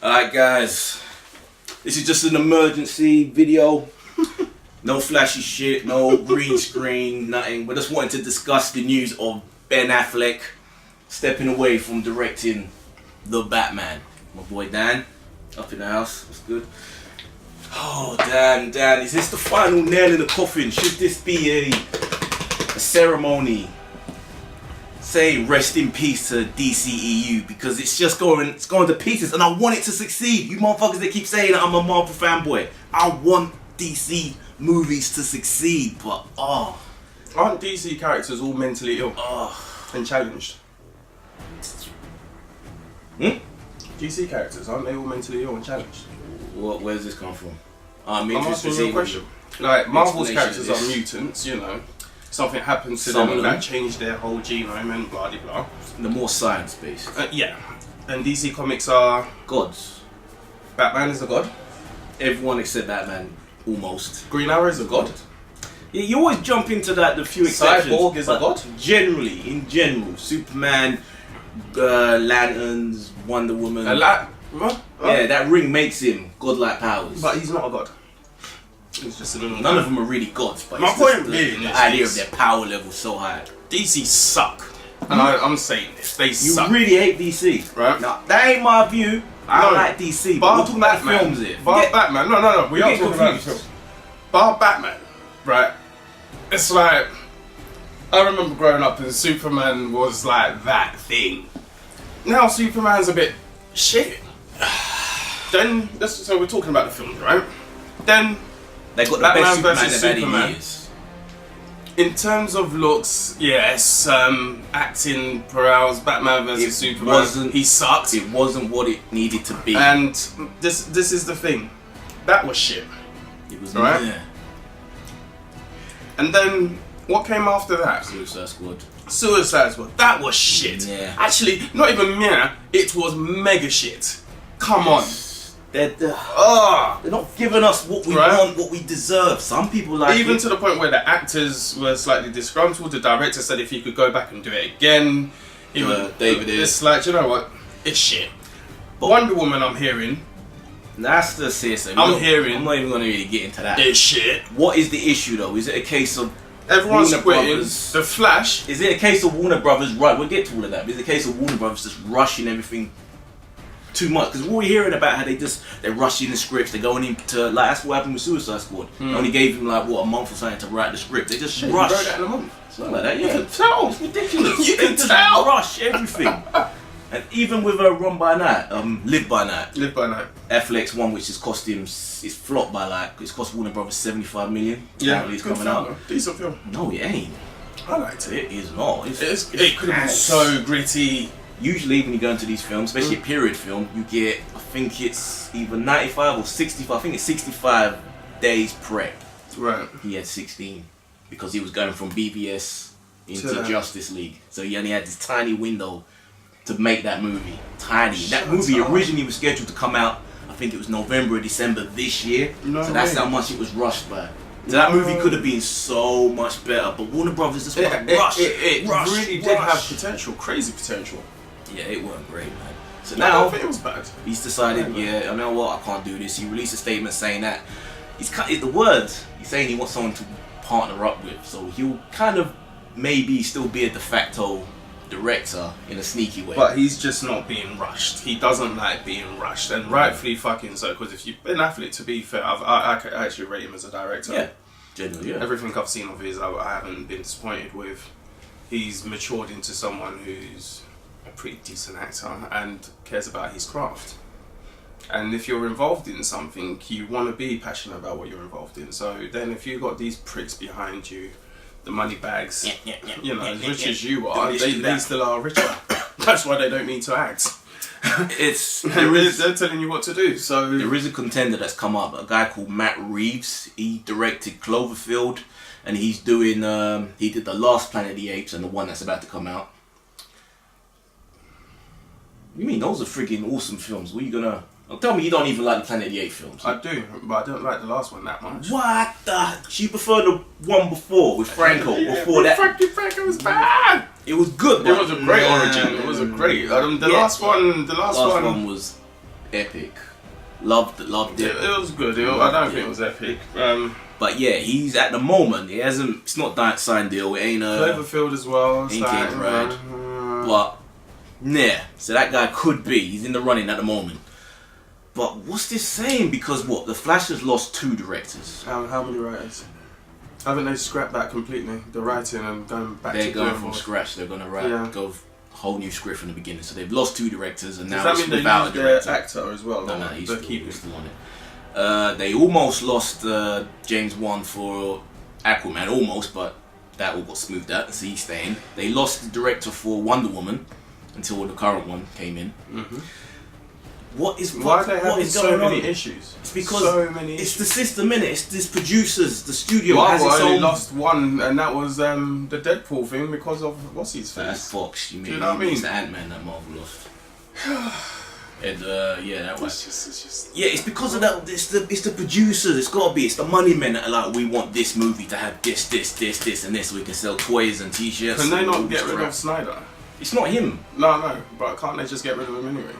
Alright guys, this is just an emergency video. No flashy shit, no green screen, nothing. We're just wanting to discuss the news of Ben Affleck stepping away from directing The Batman. My boy Dan, up in the house, what's good? Oh Dan, is this the final nail in the coffin? Should this be a ceremony? Say rest in peace to DCEU, because it's going to pieces and I want it to succeed. You motherfuckers that keep saying that I'm a Marvel fanboy, I want DC movies to succeed, but aren't DC characters all mentally ill and challenged? DC characters, aren't they all mentally ill and challenged? Where's this come from? I'm asking you a question. Like, Marvel's characters are mutants, you know. Something happens to them that changed their whole genome and blah blah blah. The more science based. Yeah. And DC Comics are gods. Batman is a god. Everyone except Batman, almost. Green Arrow is a god. Yeah, you always jump into that. The few exceptions. Cyborg is a god. In general, Superman, Lanterns, Wonder Woman. What? Yeah, that ring makes him godlike powers. But he's not a god. He's just none of them are really gods, but my point being the idea of their power level so high. DC suck, and I'm saying this. They suck. You really hate DC, right? Now that ain't my view. I don't like DC, but we're talking about the films here. Batman. No. We are talking about the films. Bar Batman, right? It's like I remember growing up and Superman was like that thing. Now Superman's a bit shit. Then so we're talking about the films, right? Then. They got Batman the best versus Superman. In terms of looks, yes. Acting perhaps Batman versus Superman. He sucked. It wasn't what it needed to be. And this is the thing. That was shit. It was right. Yeah. And then what came after that? Suicide Squad. That was shit. Yeah. Actually, not even meh. It was mega shit. Come on. They're not giving us what we want, what we deserve. Some people like even it. To the point where the actors were slightly disgruntled. The director said if he could go back and do it again, he would. David is. It's like, you know what? It's shit. But Wonder Woman, I'm hearing. That's the CSM. I'm hearing. I'm not even going to really get into that. It's shit. What is the issue though? Is it a case of everyone's Warner quitting? Brothers? The Flash. Is it a case of Warner Brothers? Right, we'll get to all of that. But is it a case of Warner Brothers just rushing everything too much? Because we're hearing about how they're rushing the scripts, they're going into like that's what happened with Suicide Squad. They only gave him like a month or something to write the script. They just rush. He wrote that in a month. Something like that. Yeah, you can tell. It's ridiculous. You can just tell. Rush everything. And even with Live by Night, Affleck's one, which has cost him, it's flopped by it's cost Warner Brothers 75 million. Yeah, it's coming out. Decent film. No, it ain't. I liked it. It is not. It could have been so gritty. Usually when you go into these films, especially a period film, you get, I think it's either 95 or 65, I think it's 65 days prep. Right. He had 16 because he was going from BVS into Justice League. So he only had this tiny window to make that movie. Tiny. That movie originally was scheduled to come out, I think it was November or December this year. So that's how much it was rushed by. So that movie could have been so much better, but Warner Brothers just rushed. It really did have potential, crazy potential. Yeah, it wasn't great, man. So now, I don't think it was bad. He's decided, you know what, I can't do this. He released a statement saying that he's the words. He's saying he wants someone to partner up with, so he'll kind of maybe still be a de facto director in a sneaky way. But he's just not being rushed. He doesn't like being rushed, and rightfully fucking so. Because if you've been Affleck, to be fair, I actually rate him as a director. Yeah, generally, yeah. Everything I've seen of his, I haven't been disappointed with. He's matured into someone who's a pretty decent actor and cares about his craft. And if you're involved in something, you want to be passionate about what you're involved in. So then if you've got these pricks behind you, the money bags, you know, as rich as you are, they still are richer. That's why they don't need to act. They're telling you what to do. So there is a contender that's come up, a guy called Matt Reeves. He directed Cloverfield, and he's doing, he did The Last Planet of the Apes and the one that's about to come out. You mean those are freaking awesome films? What are you gonna... Tell me you don't even like the Planet of the Apes films. I do, but I don't like the last one that much. What the... You prefer the one before with Franco? Before that... Franco was bad! It was good, but... It was a great origin. It was a great... the last one was... epic. Loved it. It was good. I don't think it was epic. But yeah, he's at the moment. It's not signed deal. It ain't Cloverfield as well. Ain't getting right. But yeah, so that guy could be. He's in the running at the moment. But what's this saying? Because the Flash has lost 2 directors. How many writers? Haven't they scrapped that completely? The writing and going back. They're going from scratch. They're going to go whole new script from the beginning. So they've lost 2 directors, and now it's without a director. Their actor as well? No, he's still on it. They almost lost James Wan for Aquaman, almost, but that all got smoothed out, so he's staying. They lost the director for Wonder Woman until the current one came in. Mm-hmm. Why are they having so many issues? It's because it's the system, innit? It's this producers, the studio has Marvel its only own. lost one, and that was the Deadpool thing because of what's his face. That's Fox. You know what I mean? It's the Ant-Man that Marvel lost. And yeah, that was. It's just. Yeah, it's because of that. It's the producers. It's gotta be. It's the money men that are like, we want this movie to have this, and this, so we can sell toys and T-shirts. Can they not get rid of Snyder? It's not him. No, but can't they just get rid of him anyway?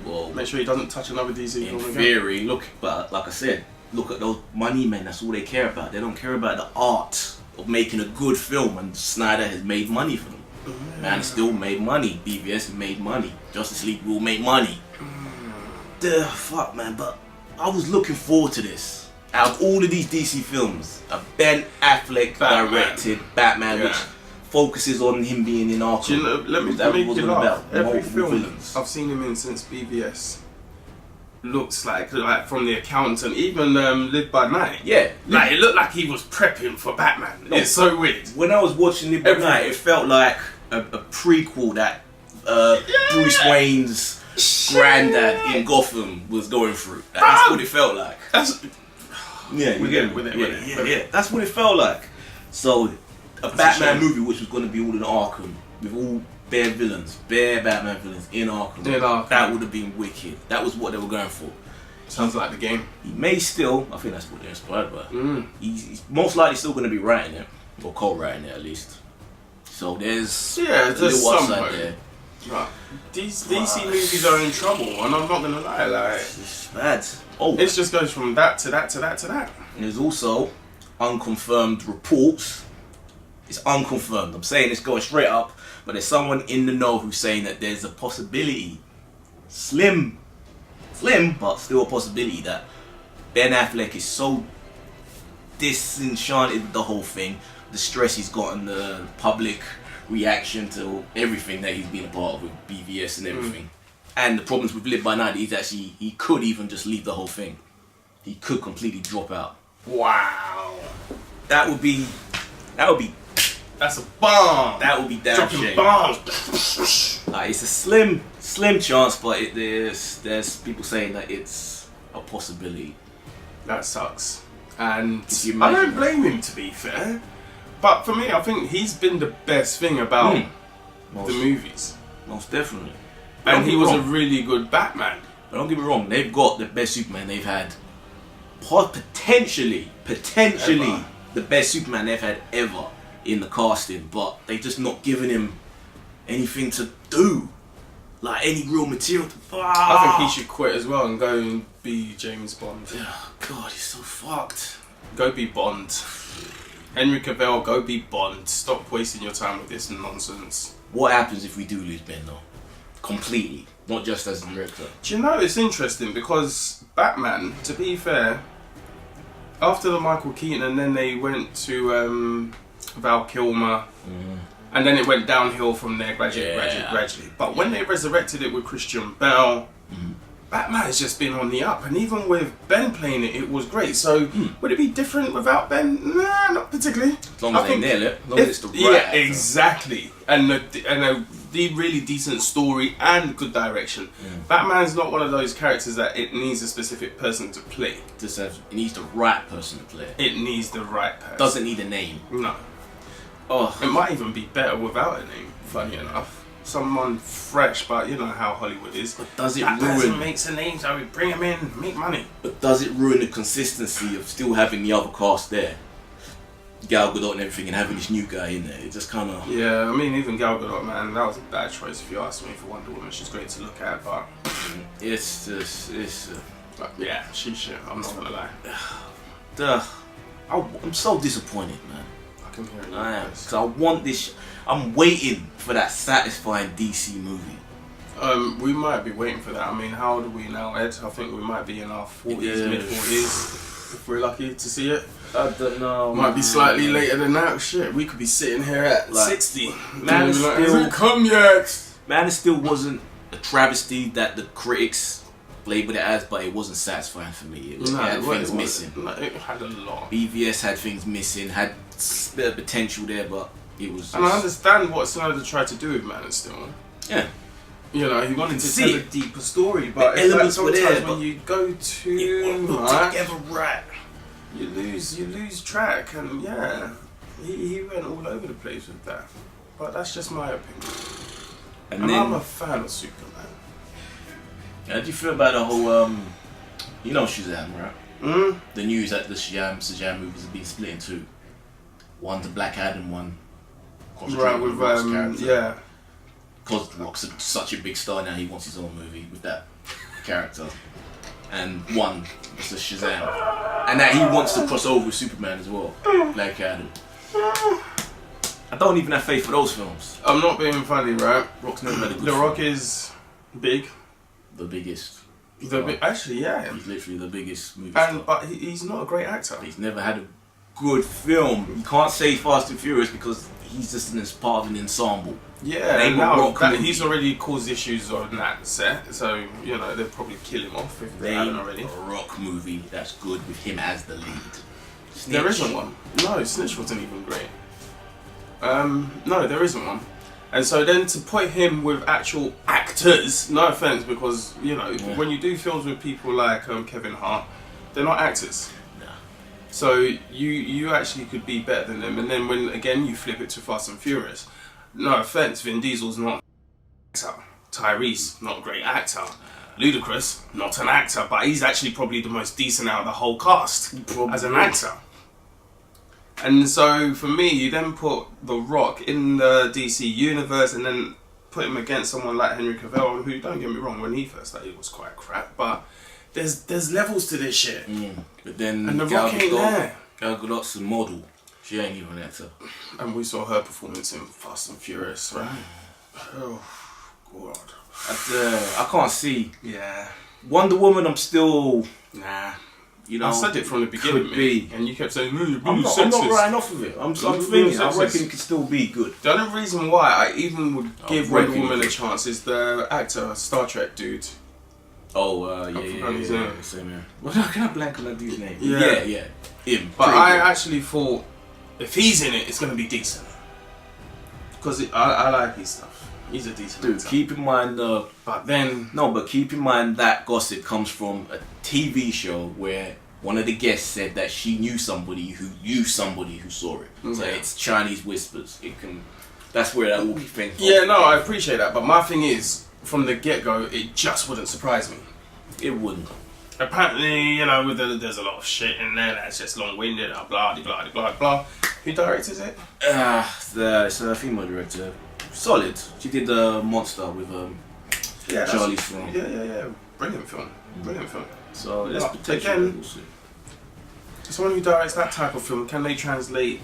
Well, make sure he doesn't touch another DC film. In theory, but like I said, look at those money men. That's all they care about. They don't care about the art of making a good film. And Snyder has made money for them. Man still made money. BVS made money. Justice League will make money. The fuck, man. But I was looking forward to this. Out of all of these DC films, a Ben Affleck directed Batman, which focuses on him being in Arkham. Do you know, let me make you laugh. Every film I've seen him in since BVS looks like from The Accountant, even Live by Night. Yeah, like it looked like he was prepping for Batman. No, it's so weird. When I was watching Live by Night, it felt like a prequel that Bruce Wayne's granddad in Gotham was going through. That's what it felt like. Yeah, that's what it felt like. So. A Batman movie which was going to be all in Arkham, with all bare Batman villains in Arkham. That would have been wicked. That was what they were going for. Sounds like the game. He may still, I think that's what they're inspired by. He's most likely still going to be writing it, or co-writing it at least. So there's a little upside there. Right. These DC movies are in trouble, and I'm not going to lie. It's bad. It just goes from that to that to that to that. And there's also unconfirmed reports. It's unconfirmed. I'm saying it's going straight up, but there's someone in the know who's saying that there's a possibility, slim, but still a possibility, that Ben Affleck is so disenchanted with the whole thing, the stress he's got and the public reaction to everything that he's been a part of with BVS and everything, and the problems with Live by Night. He could even just leave the whole thing. He could completely drop out. Wow, that would be. That's a bomb. That would be damn dropping shame. Bombs. Like, it's a slim chance, but there's people saying that it's a possibility. That sucks, and I don't blame him, to be fair. But for me, I think he's been the best thing about the movies. Most definitely. And he was a really good Batman. But don't get me wrong, they've got the best Superman they've had. Potentially ever. The best Superman they've had ever in the casting, but they just not giving him anything to do, like any real material. I think he should quit as well and go and be James Bond. Oh, God, he's so fucked. Go be Bond. Henry Cavill, go be Bond. Stop wasting your time with this nonsense. What happens if we do lose Ben though? Completely, not just as a director. Do you know, it's interesting because Batman, to be fair, after the Michael Keaton, and then they went to Val Kilmer, and then it went downhill from there gradually. But when they resurrected it with Christian Bale, Batman has just been on the up, and even with Ben playing it, it was great. So would it be different without Ben? Nah, not particularly. As long as they nail it, as long as it's the right actor. Exactly, and a really decent story and good direction. Batman's not one of those characters that it needs a specific person to play. It needs the right person to play. It needs the right person. Doesn't need a name. No. Oh, it might even be better without a name. Funny enough. Someone fresh, but you know how Hollywood is. But does it that ruin? Person makes a name, so we bring him in, make money. But does it ruin the consistency of still having the other cast there? Gal Gadot and everything, and having this new guy in there, it just kind of. Yeah, I mean, even Gal Gadot, man, that was a bad choice if you ask me for Wonder Woman. She's great to look at, but It's just. yeah, she's shit. I'm not gonna lie. I'm so disappointed, man. I can hear it. I am, because I want this. I'm waiting for that satisfying DC movie. We might be waiting for that. I mean, how old are we now, Ed? I think we might be in our 40s, Yeah. mid-40s, if we're lucky to see it. I don't know. Might be slightly later than that. Shit, we could be sitting here at Like, 60. Man, it's Like, still- hasn't come yet. Man, it still wasn't a travesty that the critics labeled it as, but it wasn't satisfying for me. It had things missing. It had a lot. BVS had things missing, had a bit of potential there, but it was just... And I understand what Snyder tried to do with Man of Steel. Yeah. You know, he wanted to See tell a it. deeper story, but The it's like elements were sometimes there, when but you go it too wasn't put much, together right. you lose track, and yeah, he went all over the place with that. But that's just my opinion. And And then, I'm a fan of Superman. how do you feel about the whole, you know Shazam, right? Mm? The news that the Shazam movies have been split in two. One's a Black Adam one. Right, with Rock's character. yeah. Because The Rock's such a big star now, he wants his own movie with that character. And one is the Shazam. And that he wants to cross over with Superman as well. Black Adam. I don't even have faith for those films. I'm not being funny, right? Rock's never had a good The film. Rock is big. The biggest. Actually, yeah. He's literally the biggest movie And star. but he's not a great actor. He's never had a good film. You can't say Fast and Furious because he's just in part of an ensemble. Yeah, Name and a now Rock that movie. he's already caused issues on that set, so you know they'll probably kill him off if they haven't Name already. a Rock movie that's good with him as the lead. There Snitch. isn't one. No, Snitch wasn't even great. No, there isn't one. And so then to put him with actual actors, no offense, because you know when you do films with people like Kevin Hart, they're not actors. Nah. So you actually could be better than them. And then when again you flip it to Fast and Furious, no offense, Vin Diesel's not an actor. Tyrese, not a great actor. Ludacris, not an actor, but he's actually probably the most decent out of the whole cast as an actor. And so for me, you then put The Rock in the DC universe and then put him against someone like Henry Cavill, who, don't get me wrong, when he first started, he was quite crap, but there's levels to this shit. But then And The Rock ain't there. Gal Gadot's a model. She ain't even an actor. And we saw her performance in Fast and Furious, right? Oh, God. I can't see. Yeah. Wonder Woman, I'm still, Nah. you know. I said it from the beginning, could be. and you kept saying, you're I'm being not sexist. writing off of it. I'm You're thinking, being I sexist. reckon it could still be good. The only reason why I even would give reckon Wonder Woman you a could. chance is the actor, Star Trek dude. Oh, forgot his name. Same here. Well, how can I blank on that dude's name? Yeah. Yeah. Him. But Pretty I good. actually thought if he's in it, it's going to be decent. Because I like his stuff. He's a decent Dude, actor. keep in mind, But then, but keep in mind that gossip comes from a TV show where one of the guests said that she knew somebody who saw it. So Yeah. it's Chinese whispers. That's where that all thing. yeah, no, I appreciate that. But my thing is, from the get-go, it just wouldn't surprise me. It wouldn't. Apparently, you know, there's a lot of shit in there that's just long-winded, blah, blah, blah, blah, blah. Who directed it? It's a female director. Solid. She did the Monster with Yeah, Charlie's film. Yeah. Brilliant film. Brilliant film. So there's But potential. again- We'll see. Someone who directs that type of film, can they translate?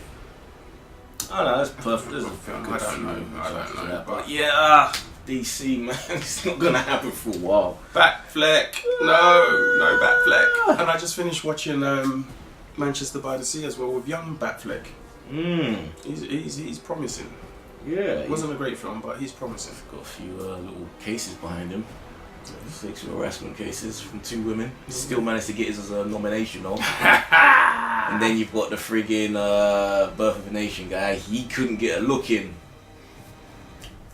I know, that's perfect. There's a Film, good I don't few know, movies I don't after know, that, but- but yeah, DC man, it's not gonna happen for a while. Batfleck. No Batfleck. And I just finished watching Manchester by the Sea as well with young Batfleck. He's promising. Yeah, It wasn't a great film, but he's promising. got a few little cases behind him. Sexual harassment cases from 2 women. Still managed to get his as a nomination though. And then you've got the friggin' Birth of a Nation guy. He couldn't get a look in.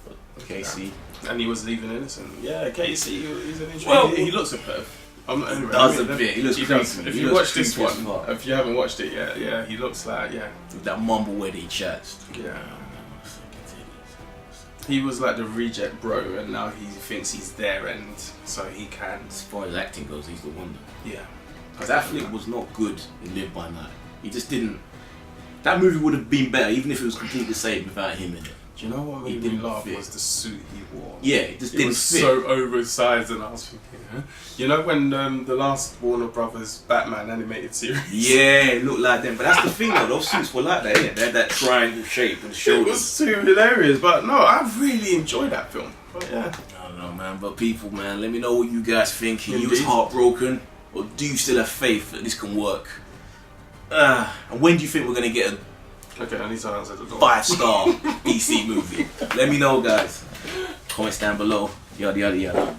But Casey. And he was leaving innocent. Yeah, Casey, he's an interesting. Well, he looks a perv. Anyway, does a bit. He looks does. creepy. If He you looks watch this creepy as one, fuck. if you haven't watched it yet, yeah, he looks like With that mumble where he chats. yeah. He was like the reject bro, and now he thinks he's there, and so he can. As far as acting goes, he's the wonder. Yeah. Because Affleck was not good in Live by Night. He just didn't That movie would have been better, even if it was completely the same without him in it. Do you know what made me laugh was the suit he wore. Yeah, it just didn't was fit. So oversized, and I was thinking, huh? You know when the last Warner Brothers Batman animated series? Yeah, it looked like them. But that's the thing though, those suits were like that, yeah. They had that triangle shape with the It shoulders. was too hilarious, but no, I really enjoyed that film. But yeah. I don't know, man. But people, man, let me know what you guys think. Are you Indeed. as heartbroken, or do you still have faith that this can work? And when do you think we're gonna get a Okay, I need to answer the door. 5-star DC movie? Let me know, guys. Comments down below. Yada yada yada.